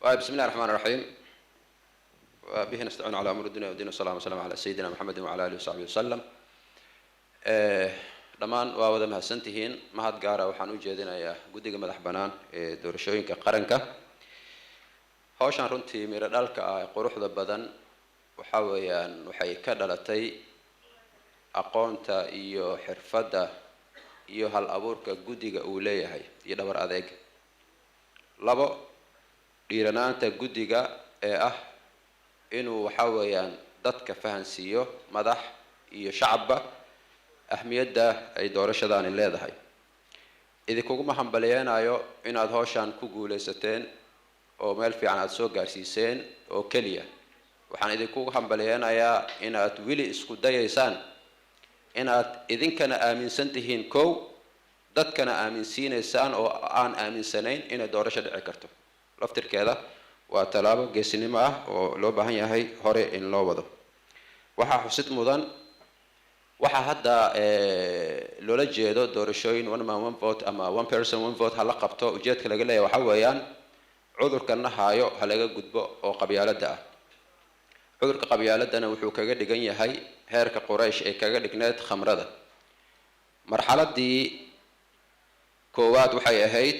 بسم الله الرحمن الرحيم. وبه نستعين على أمر الدنيا والدين والصلاة والسلام على سيدنا محمد وعلى آله وصحبه وسلم. dhamaan waa wada mahadsantihiin. mahad gaara waxaan u jeedinayaa guddiga madax bannaan ee doorashooyinka qaranka. hawshan runtii miro dhalka ah ee quruxda badan waxa weeyaan waxay ka dhalatay aqoonta iyo xirfadda iyo hal abuurka guddiga uu leeyahay iyo dhabar adeeg. labo, dhiiranaanta guddiga ee ah inuu waxa weeyaan dadka fahansiiyo madax iyo shacabba ahmiyadda ay doorashadaani leedahay. idinkuguma hambaliyeenayo inaad hawshan ku guulaysateen oo meel fiican aad soo gaarsiiseen oo keliya. waxaan idinkugu hambaliyeenayaa inaad weli isku dayaysaan inaad idinkana aaminsan tihiin kow, dadkana aaminsiinaysaan oo aan aaminsanayn inay doorasho dhici karto. laftirkeeda waa tallaabo geesinimo ah oo loo baahan yahay hore in loo wado. waxaa xusid mudan waxa hadda loola jeedo doorashooyin one man one vote ama one person one vote hala qabto. ujeedka laga leeyahay waxa weeyaan cudurkana haayo ha laga gudbo oo qabyaaladda ah. cudurka qabyaaladana wuxuu kaga dhigan yahay heerka Quraysh ee kaga dhigneed khamrada. marxaladii koowaad waxay ahayd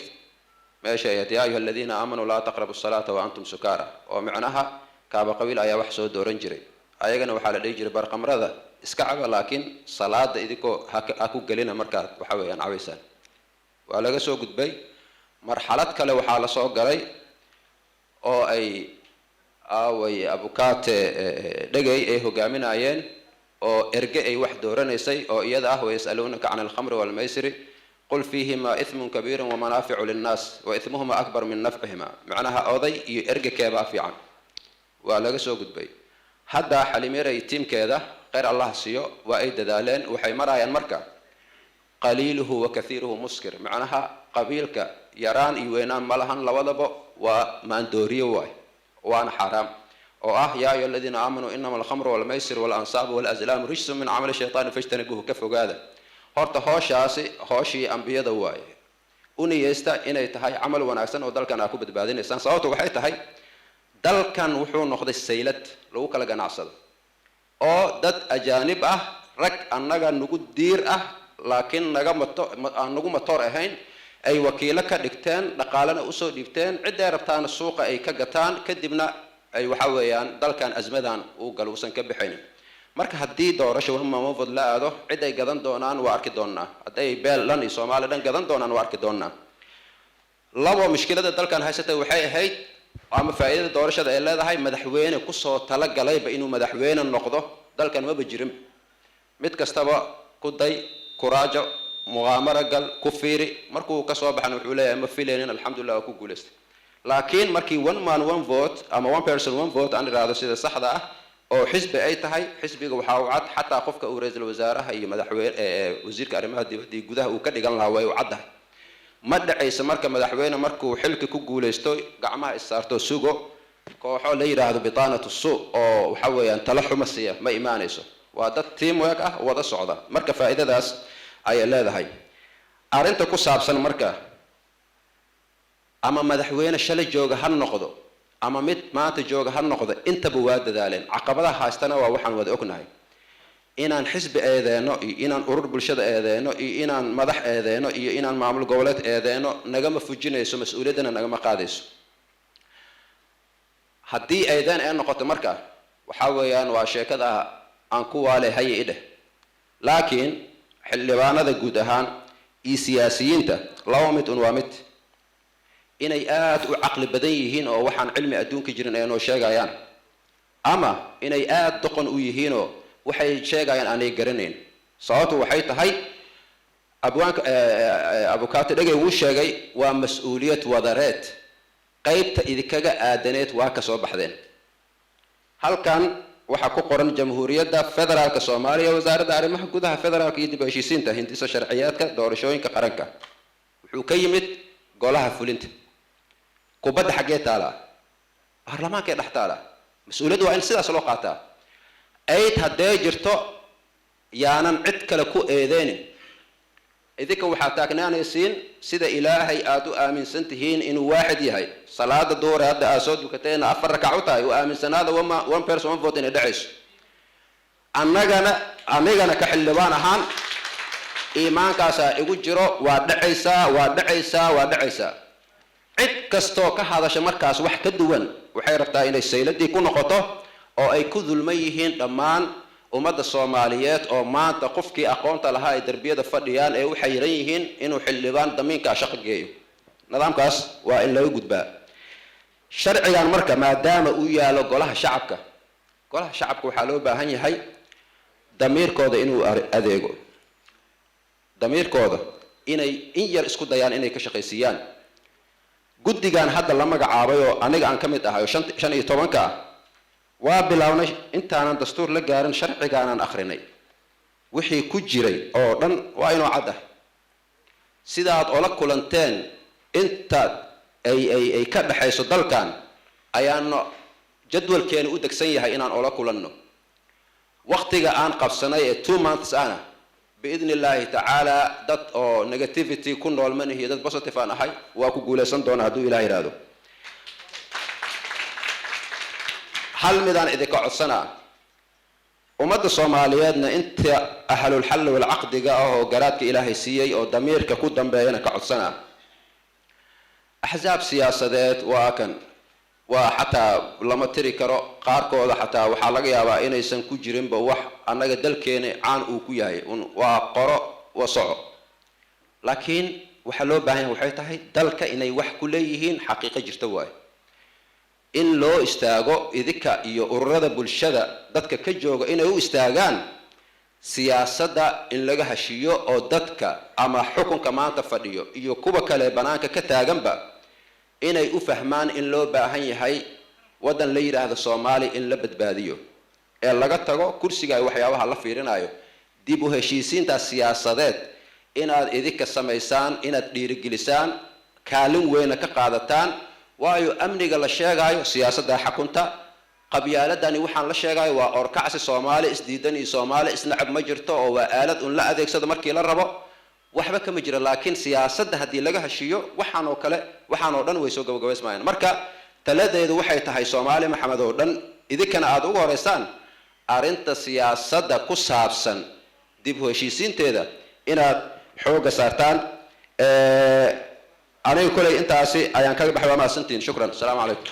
meesha ay yaa ayuha alladina aamanu laa taqrabu as-salaata wa antum sukara, oo macnaha kaaba qabiil ayaa wax soo dooran jiray. ayagana waxaa la dhihi jiray bar khamrada iska caba, laakiin salaada idinkoo ha ku gelina markaad waxa weeyaan cabaysaan. waa laga soo gudbay. marxalad kale waxaa la soo galay oo ay aaway abukaate dhagay ay hogaaminayeen oo erge ay wax dooranaysay oo iyada ah wayasaluunaka can alkhamri walmaysiri qul fiihima ithmun kabiirun wamanaaficu linnaas wa ithmuhuma akbar min nafcihima. macnaha oday iyo erge keebaa fiican. waa laga soo gudbay. hadda xalimeeray tiimkeeda khayr allah siiyo waa ay dadaaleen. waxay marayaan marka qaliiluhu wa kathiiruhu muskir. macnaha qabiilka yaraan iyo weynaan ma lahan, labadaba waa maandooriyo waay waana xaraam oo ah yaa ayuha aladiina aamanuu inama alkhamru walmaysir waalansaabu walazlaamu rijsun min camali shaytaani fajtanibuuhu ka fogaada. horta hooshii ambiyada waaye. u niyeysta inay tahay camal wanaagsan oo dalkan aa ku badbaadinaysaan. sababtu waxay tahay dalkan wuxuu noqday saylad lagu kala ganacsado oo dad ajaanib ah, rag annaga nagu diir ah laakiin aan nagu matoor ahayn ay wakiilo ka dhigteen, dhaqaalena usoo dhiibteen, cidday rabtaana suuqa ay ka gataan, kadibna ay waxa weeyaan dalkan azmadan uu gal uusan ka bixinin. marka haddii doorasho mamavod la aado cid ay gadan doonaan waa arki doonaa. hadday beelan iyo Soomaali dhan gadan doonaan waa arki doonaa. labo, mushkilada dalkan haysatay waxay ahayd ama faa'iidada doorashada ay leedahay madaxweyne kusoo talagalayba inuu madaxweyne noqdo dalkan maba jirin. mid kastaba ku day kuraajo muqaamara gal ku fiiri markuu ka soo baxan wuxuu leeyahay ma filaynin alxamdulillah ku guuleystay. laakiin markii one man one vote ama one person one vote aan iraado sida saxda ah oo xisbi ay tahay, xisbiga waxa uu cad xataa qofka uu ra'iisul wasaaraha iyo madaxweyne wasiirka arrimaha dibadda iyo gudaha uu ka dhigan lahaa way u caddahay. ma dhacaysa marka madaxweyne markuu xilka ku guuleysto gacmaha issaarto sugo kooxo la yiraahdo bitaanatu suu oo waxa weeyaan tala xuma siiya ma imaanayso. waa dad teamwork ah wada socda. marka faa'iidadaas ayay leedahay. arrinta ku saabsan marka ama madaxweyne shalay jooga ha noqdo ama mid maanta jooga ha noqdo, intaba waa dadaaleen. caqabadaha haystana waa waxaan wada ognahay. inaan xisbi eedeeno iyo inaan urur bulshada eedeeno iyo inaan madax eedeeno iyo inaan maamul goboleed eedeeno nagama fujinayso, mas-uuliyaddana nagama qaadayso. haddii eedeen ay noqoto marka waxa weeyaan waa sheekada aan ku waale haye idheh. laakiin xildhibaanada guud ahaan iyo siyaasiyiinta laba mid un waa mid inay aad u caqli badan yihiin oo waxaan cilmi adduunka jirin ay noo sheegayaan, ama inay aad doqon u yihiinoo waxay sheegayaan aanay garanayn. sababtu waxay tahay abukaate dhagay wuu sheegay waa mas-uuliyad wadareed. qaybta idinkaga aadaneed waa ka soo baxdeen. halkan waxaa ku qoran jamhuuriyadda federaalka Soomaaliya, wasaaradda arrimaha gudaha federaalka iyo dib u heshiisiinta, hindisa sharciyaadka doorashooyinka qaranka. wuxuu ka yimid golaha fulinta. kubadda xaggee taala? baarlamaankee dhex taala. mas-uuliyaddu waa in sidaas loo qaataa. ayd haddee jirto yaanan cid kale ku eedeynin. idinka waxaa taagnaanaysiin sida ilaahay aad u aaminsantihiin inuu waaxid yahay salaada duhur hadda aad soo dukateena 4 rakac u tahay u aaminsanaada one person one vote inay dhacayso anigana ka xildhibaan ahaan iimaankaasaa igu jiro waa dhacaysaa cid kastoo ka hadasha markaas wax ka duwan waxay rabtaa inay sayladii ku noqoto oo ay ku dulman yihiin dhammaan ummadda Soomaaliyeed oo maanta qofkii aqoonta lahaa ay darbiyada fadhiyaan ee u xayiran yihiin inuu xildhibaan damiinka shaqo geeyo nidaamkaas waa in laga gudbaa sharcigan marka maadaama uu yaalo golaha shacabka waxaa loo baahan yahay damiirkooda inuu adeego damiirkooda inay in yar isku dayaan inay ka shaqeysiyaan guddigan hadda la magacaabay oo aniga aan ka mid ahay 15 ah waa bilawnay intaanan dastuur la gaarin sharcigaanaan akhrinay wixii ku jiray oo dhan waa inuu cad ah sidaad oo la kulanteen inta ay ka dhaxayso dalkan ayaanu jadwalkeena u degsan yahay inaan oo la kulanno waqtiga aan qabsanay ee 2 months ana باذن الله تعالى dad oo negativity ku nool manihi dad positive aan ahay waa ku guuleysan doona haduu ilaahay raado hal midaan idinka codsana ummadda Soomaaliyeedna inta ahlul hal wal aqdiga oo garaadka ilaahay siiyay oo damiirka ku dambeeyana ka codsana ahzaab siyaasadeed waa xataa lama tiri karo qaarkooda xataa waxa laga yaabaa inaysan ku jirin ba wax anaga dalkeena caan uu ku yahay waa qoro wasoco laakiin waxa loo baahan waxay tahay dalka inay wax ku leeyihiin xaqiiqo jirta waay in loo istaago idinka iyo ururada bulshada dadka ka jooga inay u istaagaan siyaasadda in laga hashiyo oo dadka ama xukunka maanta fadhiyo iyo kuwa kale banaanka ka taaganba inay u fahmaan in loo baahan yahay wadan la yiraahdo Soomaali in la badbaadiyo ee laga tago kursiga waxyaabaha la fiirinayo dib u heshiisiinta siyaasadeed inaad idinka sameysaan inaad dhiirigelisaan kaalin weyn ka qaadataan waayo amniga la sheegayo siyaasadda xakunta qabyaaladani waxaan la sheegayo waa orkacsi Soomaali isdiidan iyo Soomaali isnacab ma jirto oo waa aalad un la adeegsado markii la rabo waxba kama jira laakiin siyaasadda hadii laga hashiyo waxaan oo dhan way soo gabagabeysmayaan marka taladeedu waxay tahay Soomaali maxamed oo dhan idinkana aad ugu horeysaan arinta siyaasadda ku saabsan dib u heshiisiinteeda inaad xooga saartaan aniga kulay intaasi ayaan kaga baxay waa ma santiin shukran assalamu alaykum